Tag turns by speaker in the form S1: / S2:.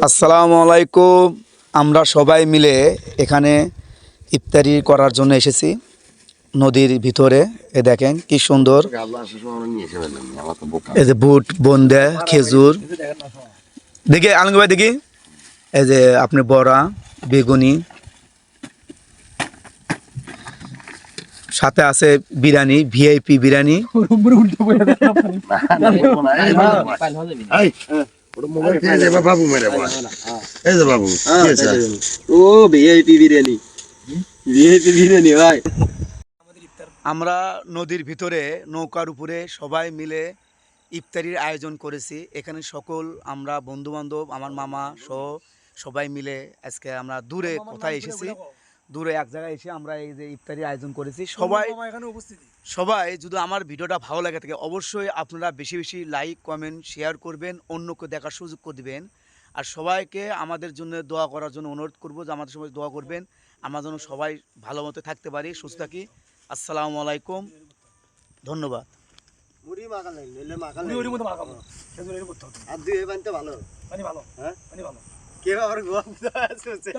S1: আসসালামু আলাইকুম। আমরা সবাই মিলে এখানে ইফতারি করার জন্য এসেছি নদীর ভিতরে। এ দেখেন কি সুন্দর, এই যে বুট, বোন্দে, খেজুর, দেখি আলঙ্গ ভাই দেখি, এই যে আপনি বড়া, বেগুনি, সাথে আছে বিরিয়ানি, ভিআইপি বিরিয়ানি। আমরা নদীর ভিতরে নৌকার উপরে সবাই মিলে ইফতারির আয়োজন করেছি। এখানে সকল আমরা বন্ধু বান্ধব, আমার মামা সহ সবাই মিলে আজকে আমরা দূরে কোথায় এসেছি, দূরে এক জায়গায় এসে আমরা এই যে ইফতারির আয়োজন করেছি। সবাই যদি আমার ভিডিওটা ভালো লাগে থাকে অবশ্যই আপনারা বেশি বেশি লাইক, কমেন্ট, শেয়ার করবেন, অন্যকে দেখার সুযোগ করে দিবেন। আর সবাইকে আমাদের জন্য দোয়া করার জন্য অনুরোধ করবো যে আমাদের সবাই দোয়া করবেন, আমরা যেন সবাই ভালো মতো থাকতে পারি, সুস্থ থাকি। আসসালামু আলাইকুম, ধন্যবাদ।
S2: মুড়ি মাখালে নইলে মাখালে মুড়ি মতো মাখাবো খেজুর এর করতে হবে আর দুই বানতে ভালো পানি ভালো হ্যাঁ পানি ভালো কে আবার গোয়া আছে